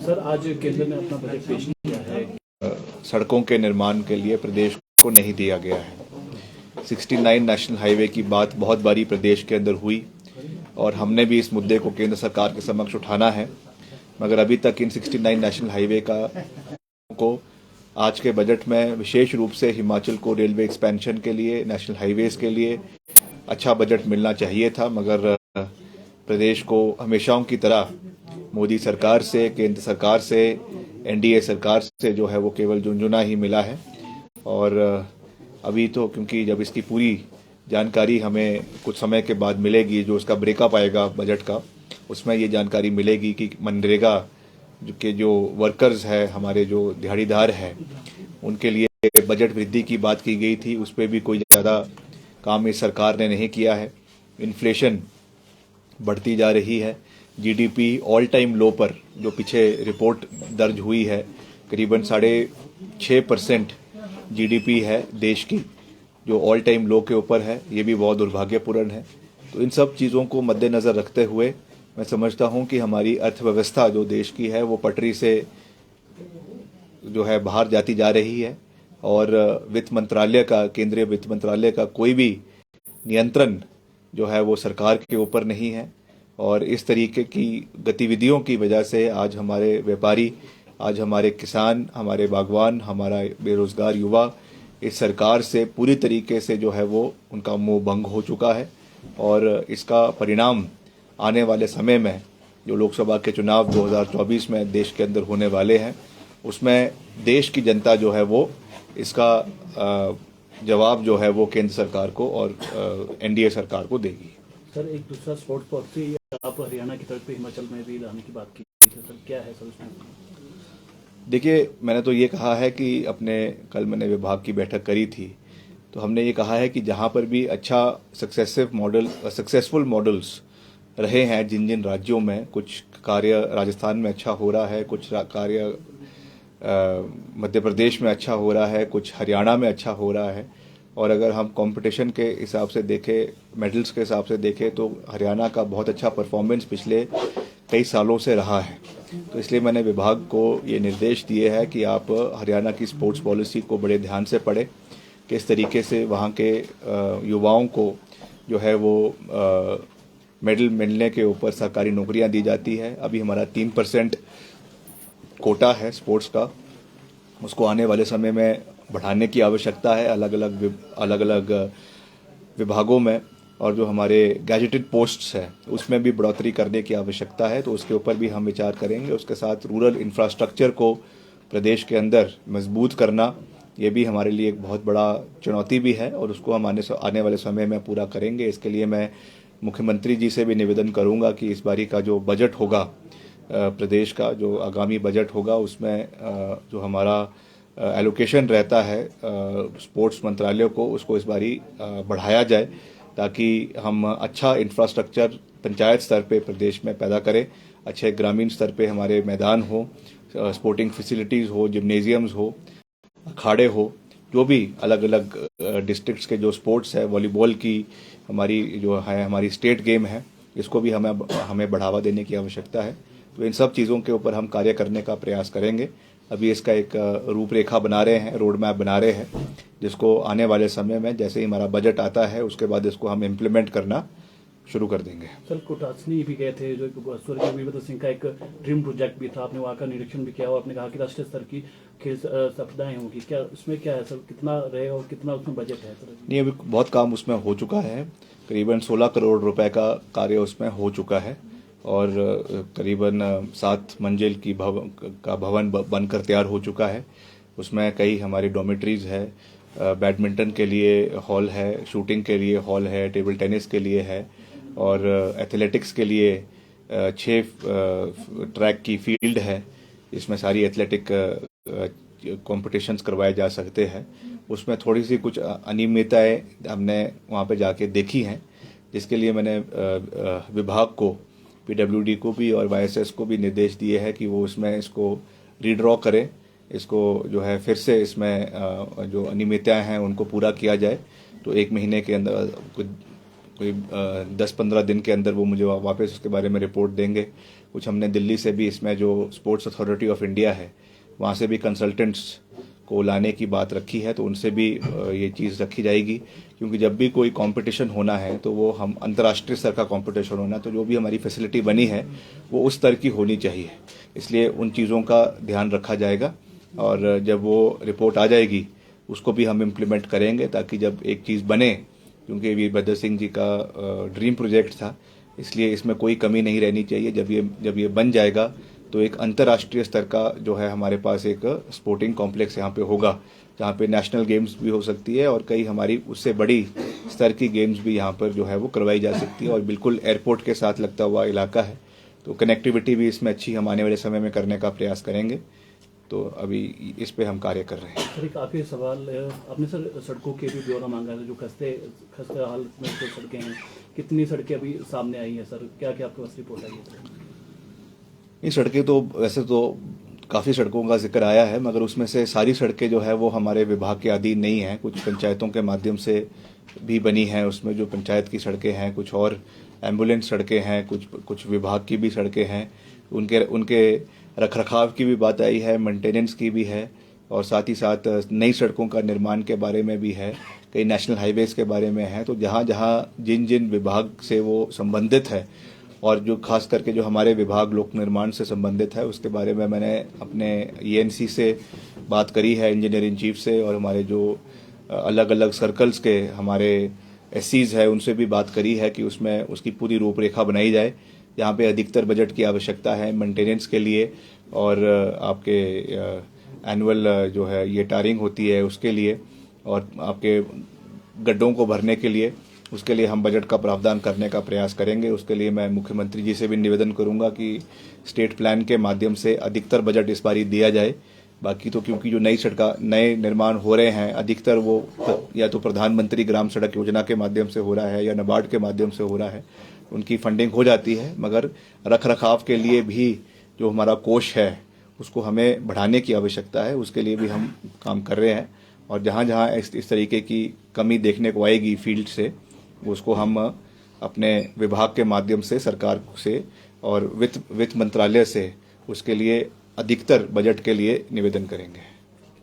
Sir, आज केंद्र ने अपना बजट पेश किया है। सड़कों के निर्माण के लिए प्रदेश को नहीं दिया गया है। 69 नेशनल हाईवे की बात बहुत बारी प्रदेश के अंदर हुई और हमने भी इस मुद्दे को केंद्र सरकार के समक्ष उठाना है, मगर अभी तक इन 69 नेशनल हाईवे को आज के बजट में विशेष रूप से हिमाचल को रेलवे एक्सपेंशन के लिए, नेशनल हाईवेज के लिए अच्छा बजट मिलना चाहिए था, मगर प्रदेश को हमेशाओं की तरह मोदी सरकार से, केंद्र सरकार से, एनडीए सरकार से जो है वो केवल झुनझुना ही मिला है। और अभी तो क्योंकि जब इसकी पूरी जानकारी हमें कुछ समय के बाद मिलेगी, जो उसका ब्रेकअप आएगा बजट का, उसमें ये जानकारी मिलेगी कि मनरेगा के जो वर्कर्स है, हमारे जो दिहाड़ीदार हैं, उनके लिए बजट वृद्धि की बात की गई थी, उस पर भी कोई ज़्यादा काम इस सरकार ने नहीं किया है। इन्फ्लेशन बढ़ती जा रही है, जीडीपी ऑल टाइम लो पर जो पीछे रिपोर्ट दर्ज हुई है, करीबन 6.5% जीडीपी है देश की, जो ऑल टाइम लो के ऊपर है। ये भी बहुत दुर्भाग्यपूर्ण है। तो इन सब चीज़ों को मद्देनज़र रखते हुए मैं समझता हूं कि हमारी अर्थव्यवस्था जो देश की है वो पटरी से जो है बाहर जाती जा रही है और वित्त मंत्रालय का, केंद्रीय वित्त मंत्रालय का कोई भी नियंत्रण जो है वो सरकार के ऊपर नहीं है। और इस तरीके की गतिविधियों की वजह से आज हमारे व्यापारी, आज हमारे किसान, हमारे बागवान, हमारा बेरोजगार युवा इस सरकार से पूरी तरीके से जो है वो उनका मोह भंग हो चुका है। और इसका परिणाम आने वाले समय में जो लोकसभा के चुनाव 2024 में देश के अंदर होने वाले हैं, उसमें देश की जनता जो है वो इसका जवाब जो है वो केंद्र सरकार को और एनडीए सरकार को देगी। सर, एक दूसरा स्पोर्ट्स पॉलिसी आप हरियाणा की तरफ से हिमाचल में भी लाने की बात की थी, सर क्या है सर उसमें? देखिए, मैंने तो ये कहा है कि कल मैंने विभाग की बैठक करी थी, तो हमने ये कहा है कि जहाँ पर भी अच्छा सक्सेसफुल मॉडल्स रहे हैं, जिन जिन राज्यों में कुछ कार्य राजस्थान में अच्छा हो रहा है, कुछ कार्य मध्य प्रदेश में अच्छा हो रहा है, कुछ हरियाणा में अच्छा हो रहा है, और अगर हम कंपटीशन के हिसाब से देखें, मेडल्स के हिसाब से देखें, तो हरियाणा का बहुत अच्छा परफॉर्मेंस पिछले कई सालों से रहा है। तो इसलिए मैंने विभाग को ये निर्देश दिए हैं कि आप हरियाणा की स्पोर्ट्स पॉलिसी को बड़े ध्यान से पढ़ें, किस तरीके से वहाँ के युवाओं को जो है वो मेडल मिलने के ऊपर सरकारी नौकरियां दी जाती है। अभी हमारा 3% कोटा है स्पोर्ट्स का, उसको आने वाले समय में बढ़ाने की आवश्यकता है अलग अलग विभागों में। और जो हमारे गैजेटेड पोस्ट्स है उसमें भी बढ़ोतरी करने की आवश्यकता है, तो उसके ऊपर भी हम विचार करेंगे। उसके साथ रूरल इंफ्रास्ट्रक्चर को प्रदेश के अंदर मजबूत करना, ये भी हमारे लिए एक बहुत बड़ा चुनौती भी है और उसको हम आने वाले समय में पूरा करेंगे। इसके लिए मैं मुख्यमंत्री जी से भी निवेदन करूंगा कि इस बारी का जो बजट होगा, प्रदेश का जो आगामी बजट होगा, उसमें जो हमारा एलोकेशन रहता है स्पोर्ट्स मंत्रालय को, उसको इस बारी बढ़ाया जाए, ताकि हम अच्छा इंफ्रास्ट्रक्चर पंचायत स्तर पे प्रदेश में पैदा करें, अच्छे ग्रामीण स्तर पे हमारे मैदान हो, स्पोर्टिंग फैसिलिटीज़ हो, जिम्नेजियम्स हो, अखाड़े हो, जो भी अलग अलग डिस्ट्रिक्ट्स के जो स्पोर्ट्स है, वॉलीबॉल की हमारी जो है हमारी स्टेट गेम है, इसको भी हमें बढ़ावा देने की आवश्यकता है। तो इन सब चीज़ों के ऊपर हम कार्य करने का प्रयास करेंगे। अभी इसका एक रूपरेखा बना रहे हैं, रोड मैप बना रहे हैं, जिसको आने वाले समय में जैसे ही हमारा बजट आता है उसके बाद इसको हम इम्प्लीमेंट करना शुरू कर देंगे। सर, कोटासनी भी गए थे, जो स्वर्गीय वीरभद्र सिंह का एक ड्रीम प्रोजेक्ट भी था, आपने वहाँ का निरीक्षण भी किया और आपने कहा कि राष्ट्रीय स्तर की खेल स्पर्धाएं होंगी, क्या उसमें क्या है सर, कितना रहे और कितना उसमें बजट है सर? नहीं, अभी बहुत काम उसमें हो चुका है, करीबन 16 करोड़ रुपए का कार्य उसमें हो चुका है और करीबन 7 मंजिल का भवन बनकर तैयार हो चुका है। उसमें कई हमारी डॉर्मेटरीज है, बैडमिंटन के लिए हॉल है, शूटिंग के लिए हॉल है, टेबल टेनिस के लिए है और एथलेटिक्स के लिए 6 ट्रैक की फील्ड है। इसमें सारी एथलेटिक कॉम्पिटिशन्स करवाए जा सकते हैं। उसमें थोड़ी सी कुछ अनियमितताएं हमने वहाँ पे जाके देखी हैं, जिसके लिए मैंने विभाग को, पीडब्ल्यूडी को भी और वाईएसएस को भी निर्देश दिए हैं कि वो इसमें इसको रीड्रॉ करें, इसको जो है फिर से इसमें जो अनियमितताएं हैं उनको पूरा किया जाए। तो 1 महीने के अंदर, कोई 10-15 दिन के अंदर वो मुझे वापस उसके बारे में रिपोर्ट देंगे। कुछ हमने दिल्ली से भी इसमें जो स्पोर्ट्स अथॉरिटी ऑफ इंडिया है वहाँ से भी कंसल्टेंट्स को लाने की बात रखी है, तो उनसे भी ये चीज़ रखी जाएगी, क्योंकि जब भी कोई कंपटीशन होना है तो वो हम अंतर्राष्ट्रीय स्तर का कंपटीशन होना, तो जो भी हमारी फैसिलिटी बनी है वो उस स्तर की होनी चाहिए। इसलिए उन चीज़ों का ध्यान रखा जाएगा और जब वो रिपोर्ट आ जाएगी उसको भी हम इम्प्लीमेंट करेंगे, ताकि जब एक चीज़ बने, क्योंकि वीरभद्र सिंह जी का ड्रीम प्रोजेक्ट था, इसलिए इसमें कोई कमी नहीं रहनी चाहिए। जब ये बन जाएगा तो एक अंतर्राष्ट्रीय स्तर का जो है हमारे पास एक स्पोर्टिंग कॉम्प्लेक्स यहाँ पे होगा, जहाँ पे नेशनल गेम्स भी हो सकती है और कई हमारी उससे बड़ी स्तर की गेम्स भी यहाँ पर जो है वो करवाई जा सकती है। और बिल्कुल एयरपोर्ट के साथ लगता हुआ इलाका है, तो कनेक्टिविटी भी इसमें अच्छी हम आने वाले समय में करने का प्रयास करेंगे। तो अभी इस पे हम कार्य कर रहे हैं। सर एक आखिरी सवाल, आपने सर सड़कों के भी ब्यौरा मांगा है, जो खस्ते हालत में जो सड़कें हैं, कितनी सड़कें अभी सामने आई हैं सर, क्या क्या आपके पास रिपोर्ट आई है? ये सड़कें तो वैसे तो काफ़ी सड़कों का जिक्र आया है, मगर उसमें से सारी सड़कें जो है वो हमारे विभाग के अधीन नहीं हैं। कुछ पंचायतों के माध्यम से भी बनी हैं, उसमें जो पंचायत की सड़कें हैं, कुछ और एम्बुलेंस सड़कें हैं, कुछ विभाग की भी सड़कें हैं, उनके रखरखाव की भी बात आई है, मेंटेनेंस की भी है, और साथ ही साथ नई सड़कों का निर्माण के बारे में भी है, कई नेशनल हाईवेज के बारे में है। तो जहाँ जहाँ जिन विभाग से वो संबंधित है और जो खास करके जो हमारे विभाग लोक निर्माण से संबंधित है, उसके बारे में मैंने अपने ENC से बात करी है, इंजीनियर इन चीफ से, और हमारे जो अलग अलग सर्कल्स के हमारे SCs है उनसे भी बात करी है कि उसमें उसकी पूरी रूपरेखा बनाई जाए। यहाँ पे अधिकतर बजट की आवश्यकता है मेंटेनेंस के लिए, और आपके एनुअल जो है ये टायरिंग होती है उसके लिए, और आपके गड्ढों को भरने के लिए, उसके लिए हम बजट का प्रावधान करने का प्रयास करेंगे। उसके लिए मैं मुख्यमंत्री जी से भी निवेदन करूंगा कि स्टेट प्लान के माध्यम से अधिकतर बजट इस बारी दिया जाए। बाकी तो क्योंकि जो नए निर्माण हो रहे हैं, अधिकतर वो या तो प्रधानमंत्री ग्राम सड़क योजना के माध्यम से हो रहा है या नाबार्ड के माध्यम से हो रहा है, उनकी फंडिंग हो जाती है, मगर रखरखाव के लिए भी जो हमारा कोष है उसको हमें बढ़ाने की आवश्यकता है। उसके लिए भी हम काम कर रहे हैं, और जहाँ जहाँ इस तरीके की कमी देखने को आएगी फील्ड से, उसको हम अपने विभाग के माध्यम से सरकार से और वित्त मंत्रालय से उसके लिए अधिकतर बजट के लिए निवेदन करेंगे।